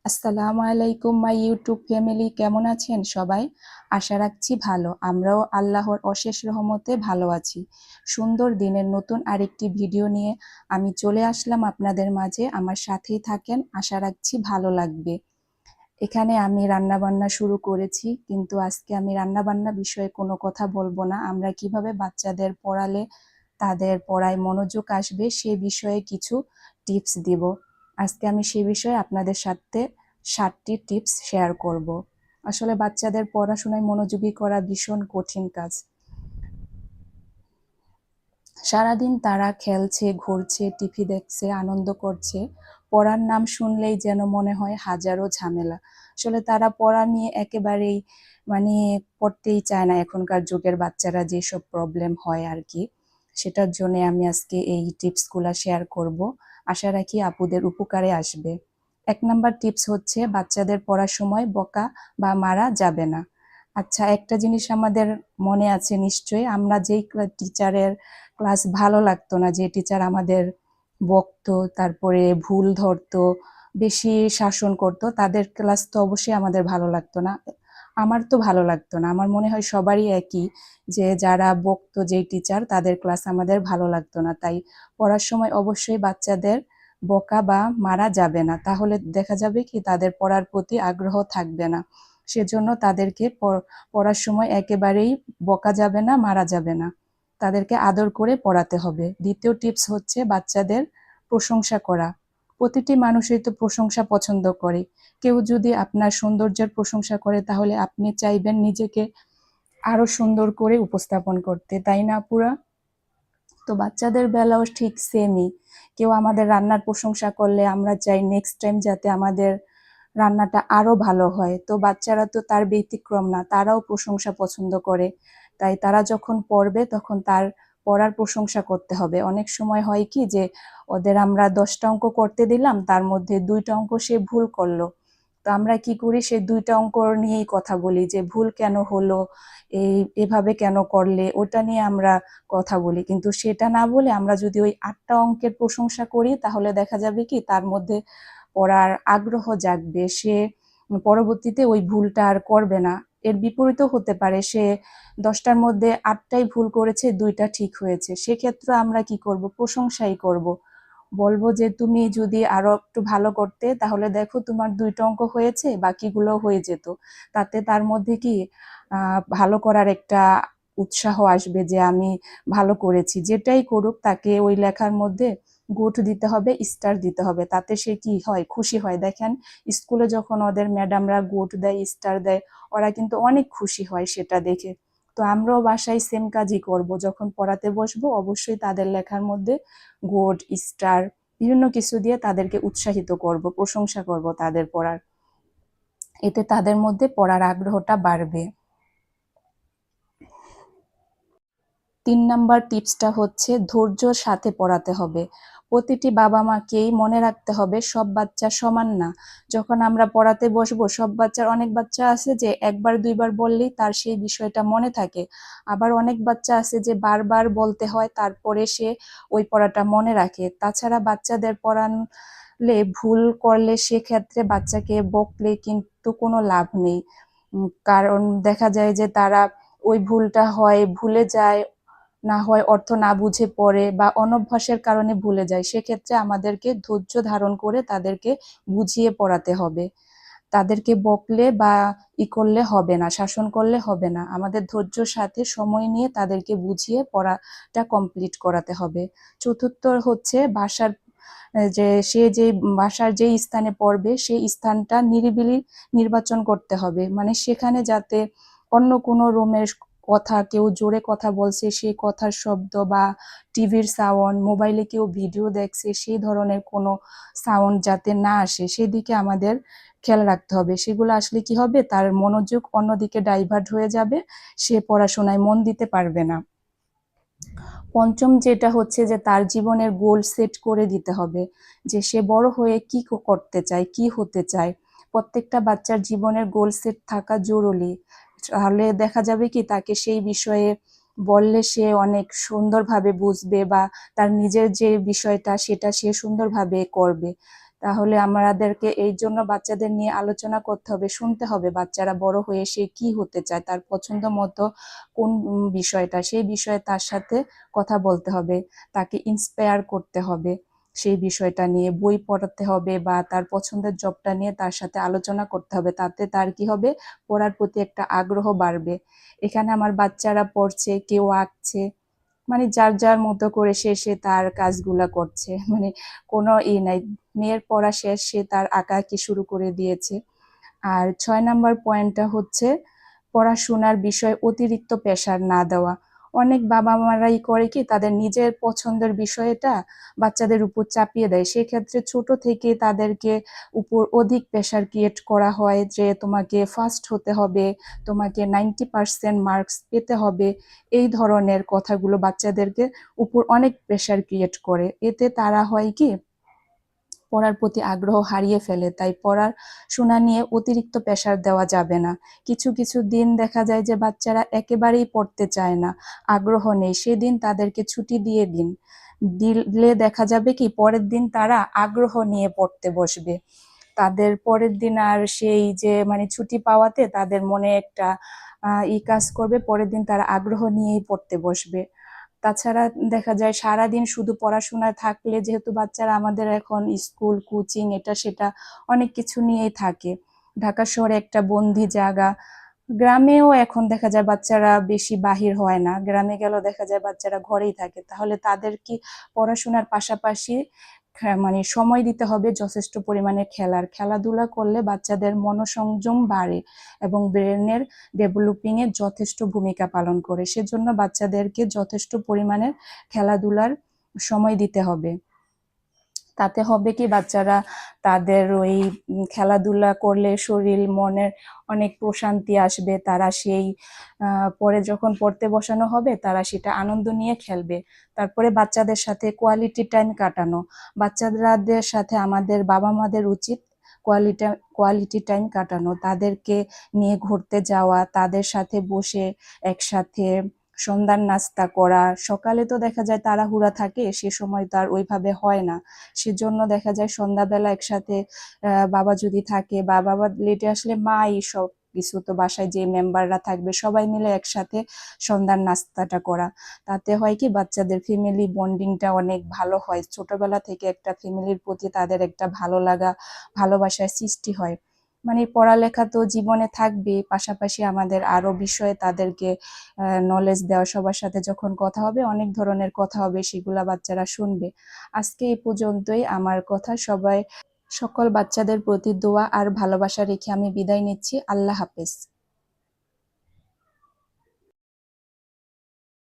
আসসালামু আলাইকুম my YouTube family, কেমন আছেন সবাই? আশা রাখছি ভালো। আমরাও আল্লাহর অশেষ রহমতে ভালো আছি। সুন্দর দিনের নতুন আরেকটি ভিডিও নিয়ে আমি চলে আসলাম আপনাদের মাঝে। আমার সাথেই থাকেন, আশা রাখছি ভালো লাগবে। এখানে আমি রান্নাবান্না শুরু করেছি, কিন্তু আজকে আমি রান্নাবান্না বিষয়ে কোনো কথা বলবো না। আমরা কিভাবে বাচ্চাদের পড়ালে তাদের পড়ায় মনোযোগ আসবে সে বিষয়ে কিছু টিপস দিব। আজকে আমি সে বিষয়ে আপনাদের সাথে 7টি টিপস শেয়ার করব। আসলে বাচ্চাদের পড়াশোনায় মনোযোগী করা ভীষণ কঠিন কাজ। সারাদিন তারা খেলছে, ঘুরছে, টিভি দেখছে, আনন্দ করছে। পড়ার নাম শুনলেই যেন মনে হয় হাজারো ঝামেলা। আসলে তারা পড়া নিয়ে একেবারেই মানে পড়তেই চায় না। এখনকার যুগের বাচ্চারা যেসব প্রবলেম হয় আর কি, সেটার জন্য আমি আজকে এই টিপসগুলো শেয়ার করব। আশা রাখি আপুদের উপকারে আসবে। 1 নাম্বার টিপস হচ্ছে বাচ্চাদের পড়ার সময় বকা বা মারা যাবে না। আচ্ছা, একটা জিনিস আমাদের মনে আছে নিশ্চয়ই, আমরা যেই টিচারের ক্লাস ভালো লাগতো না, যে টিচার আমাদের বকতো, তারপরে ভুল ধরতো, বেশি শাসন করতো, তাদের ক্লাস তো অবশ্যই আমাদের ভালো লাগতো না। আমার তো ভালো লাগতো না, আমার মনে হয় সবারই একই, যে যারা বকতো, যেই টিচার, তাদের ক্লাস আমাদের ভালো লাগতো না। তাই পড়ার সময় অবশ্যই বাচ্চাদের বকা বা মারা যাবে না, তাহলে দেখা যাবে কি তাদের পড়ার প্রতি আগ্রহ থাকবে না। সেজন্য তাদেরকে পড়ার সময় একেবারেই বকা যাবে না, মারা যাবে না। তাদেরকে আদর করে পড়াতে হবে। দ্বিতীয় টিপস হচ্ছে বাচ্চাদের প্রশংসা করা। প্রতিটি মানুষই তো প্রশংসা পছন্দ করে। কেউ যদি আপনার সৌন্দর্যের প্রশংসা করে, তাহলে আপনি চাইবেন নিজেকে আরো সুন্দর করে উপস্থাপন করতে, তাই না আপুরা? তো বাচ্চাদের বেলাও ঠিক সেমই। কেউ আমাদের রান্নার প্রশংসা করলে আমরা চাই নেক্সট টাইম যাতে আমাদের রান্নাটা আরো ভালো হয়। তো বাচ্চারা তো তার ব্যতিক্রম না, তারাও প্রশংসা পছন্দ করে। তাই তারা যখন পড়বে তখন তার পড়ার প্রশংসা করতে হবে। অনেক সময় হয় কি যে ওদের আমরা 10টা অঙ্ক করতে দিলাম, তার মধ্যে 2টা অঙ্ক সে ভুল করলো। তো আমরা কি করি, সেই 2টা অঙ্ক নিয়েই কথা বলি, যে ভুল কেন হলো, এভাবে কেন করলে, ওটা নিয়ে আমরা কথা বলি। কিন্তু সেটা না বলে আমরা যদি ওই 8টা অঙ্কের প্রশংসা করি, তাহলে দেখা যাবে কি তার মধ্যে পড়ার আগ্রহ জাগবে। সে পরবর্তীতে ওই ভুলটা আর করবে না। এর বিপরীতও হতে পারে, সে 10টার মধ্যে 8টাই ভুল করেছে, 2টা ঠিক হয়েছে। সেক্ষেত্রে আমরা কি করব, প্রশংসাই করব। বলবো যে তুমি যদি আরো একটু ভালো করতে, তাহলে দেখো তোমার 2টা অঙ্ক হয়েছে, বাকিগুলো হয়ে যেত। তাতে তার মধ্যে কি ভালো করার একটা উৎসাহ আসবে, যে আমি ভালো করেছি। যেটাই করুক তাকে ওই লেখার মধ্যে গুড দিতে হবে, স্টার দিতে হবে, তাতে সে কি হয়, খুশি হয়। দেখেন, স্কুলে যখন ওদের ম্যাডামরা গুড দেয়, স্টার দেয়, ওরা কিন্তু অনেক খুশি হয় সেটা দেখে। তো আমরাও বাসায় সেম কাজই করব। যখন পড়াতে বসবো, অবশ্যই তাদের লেখার মধ্যে গুড, স্টার, বিভিন্ন কিছু দিয়ে তাদেরকে উৎসাহিত করব, প্রশংসা করব তাদের পড়ার। এতে তাদের মধ্যে পড়ার আগ্রহটা বাড়বে। 3 নাম্বার টিপসটা হচ্ছে ধৈর্যর সাথে পড়াতে হবে। প্রতিটি বাবা মাকেই মনে রাখতে হবে সব বাচ্চা সমান না। যখন আমরা পড়াতে বসবো, সব বাচ্চার, অনেক বাচ্চা আছে যে একবার দুইবার বললেই তার সেই বিষয়টা মনে থাকে। আবার অনেক বাচ্চা আছে যে বারবার বলতে হয়, তারপরে সে ওই পড়াটা মনে রাখে। তাছাড়া বাচ্চাদের পড়ালে ভুল করলে সেক্ষেত্রে বাচ্চাকে বকলে কিন্তু কোনো লাভ নেই। কারণ দেখা যায় যে তারা ওই ভুলটা হয় ভুলে যায়, না হয় অর্থ না বুঝে পড়ে, বা অনভ্যাসের কারণে ভুলে যায়। সেক্ষেত্রে আমাদেরকে ধৈর্য ধারণ করে তাদেরকে বুঝিয়ে পড়াতে হবে। তাদেরকে বকলে বা করলে হবে না, শাসন করলে হবে না। আমাদের ধৈর্যর সাথে সময় নিয়ে তাদেরকে বুঝিয়ে পড়াটা কমপ্লিট করাতে হবে। চতুর্থ হচ্ছে বাসার, যে সে যে বাসার যেই স্থানে পড়বে সেই স্থানটা নিরিবিলি নির্বাচন করতে হবে। মানে সেখানে যাতে অন্য কোনো রুমের কথা, কেউ জোরে কথা বলছে সেই কথার শব্দ, বা টিভির সাউন্ড, মোবাইলে কেউ ভিডিও দেখছে সেই ধরনের কোনো সাউন্ড যাতে না আসে, সেদিকে আমাদের খেয়াল রাখতে হবে। সেগুলো আসলে কি হবে, তার মনোযোগ অন্যদিকে ডাইভার্ট হয়ে যাবে, সে পড়াশোনায় মন দিতে পারবে না। পঞ্চম যেটা হচ্ছে যে তার জীবনের গোল সেট করে দিতে হবে, যে সে বড় হয়ে কি করতে চায়, কি হতে চায়। প্রত্যেকটা বাচ্চার জীবনের গোল সেট থাকা জরুরি। তাহলে দেখা যাবে কি তাকে সেই বিষয়ে বললে সে অনেক সুন্দরভাবে বুঝবে, বা তার নিজের যে বিষয়টা সেটা সে সুন্দরভাবে করবে। তাহলে আমাদেরকে এই জন্য বাচ্চাদের নিয়ে আলোচনা করতে হবে, শুনতে হবে বাচ্চারা বড় হয়ে সে কি হতে চায়, তার পছন্দ মতো কোন বিষয়টা, সেই বিষয়ে তার সাথে কথা বলতে হবে, তাকে ইন্সপায়ার করতে হবে, সেই বিষয়টা নিয়ে বই পড়াতে হবে বা তার পছন্দের জবটা নিয়ে তার সাথে আলোচনা করতে হবে। তাতে তার কি হবে, পড়ার প্রতি একটা আগ্রহ বাড়বে। এখানে আমার বাচ্চারা পড়ছে, কেউ আঁকছে, মানে যার যার মতো করে সে তার কাজগুলা করছে, মানে কোনো নাই। মেয়ের পড়া শেষ, সে তার আঁকাআঁকি শুরু করে দিয়েছে। আর 6 নাম্বার পয়েন্টটা হচ্ছে পড়াশোনার বিষয়ে অতিরিক্ত প্রেশার না দেওয়া। অনেক বাবা মারাই করে কি, তাদের নিজের পছন্দের বিষয়টা বাচ্চাদের উপর চাপিয়ে দেয়। সেক্ষেত্রে ছোট থেকে তাদেরকে উপর অধিক প্রেশার ক্রিয়েট করা হয় যে তোমাকে ফার্স্ট হতে হবে, তোমাকে 90% মার্কস পেতে হবে। এই ধরনের কথাগুলো বাচ্চাদেরকে উপর অনেক প্রেশার ক্রিয়েট করে। এতে তারা হয় কি, পড়ার প্রতি আগ্রহ হারিয়ে ফেলে। তাই পড়াশোনা নিয়ে অতিরিক্ত প্রেশার দেওয়া যাবে না। কিছু কিছু দিন দেখা যায় যে বাচ্চারা একেবারেই পড়তে চায় না, আগ্রহ নেই, সেদিন তাদেরকে ছুটি দিয়ে দিলে দেখা যাবে কি পরের দিন তারা আগ্রহ নিয়ে পড়তে বসবে। তাদের পরের দিন আর সেই যে মানে ছুটি পাওয়াতে তাদের মনে একটা কাজ করবে, পরের দিন তারা আগ্রহ নিয়েই পড়তে বসবে। তাছাড়া দেখা যায় সারাদিন শুধু পড়াশোনায় থাকলে, যেহেতু বাচ্চারা আমাদের এখন স্কুল কোচিং এটা সেটা অনেক কিছু নিয়েই থাকে, ঢাকা শহরে একটা বন্দি জায়গা। গ্রামেও এখন দেখা যায় বাচ্চারা বেশি বাহির হয় না, গ্রামে গেলেও দেখা যায় বাচ্চারা ঘরেই থাকে। তাহলে তাদের কি পড়াশোনার পাশাপাশি মানে সময় দিতে হবে যথেষ্ট পরিমাণে খেলাধুলা করলে বাচ্চাদের মনোসংযম বাড়ে এবং ব্রেনের ডেভেলপিং এ যথেষ্ট ভূমিকা পালন করে। সেজন্য বাচ্চাদেরকে যথেষ্ট পরিমাণে খেলাধুলার সময় দিতে হবে। তাতে হবে কি, বাচ্চারা তাদের ওই খেলাধুলা করলে শরীর মনের অনেক প্রশান্তি আসবে। তারা সেই পরে যখন পড়তে বসানো হবে তারা সেটা আনন্দ নিয়ে খেলবে। তারপরে বাচ্চাদের সাথে কোয়ালিটি টাইম কাটানো। বাচ্চাদের সাথে আমাদের বাবা মাদের উচিত কোয়ালিটি টাইম কাটানো, তাদেরকে নিয়ে ঘুরতে যাওয়া, তাদের সাথে বসে একসাথে সন্ধ্যার নাস্তা করা। সকালে তো দেখা যায় তাড়াহুড়া থাকে, সে সময় তো আর ওইভাবে হয় না। সেজন্য দেখা যায় সন্ধ্যাবেলা একসাথে বাবা যদি থাকে বা বাবা লেটে আসলে মাই সব কিছু, তো বাসায় যে মেম্বাররা থাকবে সবাই মিলে একসাথে সন্ধ্যার নাস্তাটা করা। তাতে হয় কি, বাচ্চাদের ফ্যামিলি বন্ডিংটা অনেক ভালো হয়। ছোটবেলা থেকে একটা ফ্যামিলির প্রতি তাদের একটা ভালো লাগা, ভালোবাসার সৃষ্টি হয়। মানে পড়ালেখা তো জীবনে থাকবে, পাশাপাশি আমাদের আরো বিষয়ে তাদেরকে নলেজ দেওয়া। সবার সাথে যখন কথা হবে, অনেক ধরনের কথা হবে, সেগুলা বাচ্চারা শুনবে। আজকে এই পর্যন্তই আমার কথা। সকল বাচ্চাদের প্রতি দোয়া আর ভালোবাসা রেখে আমি বিদায় নিচ্ছি। আল্লাহ হাফেজ।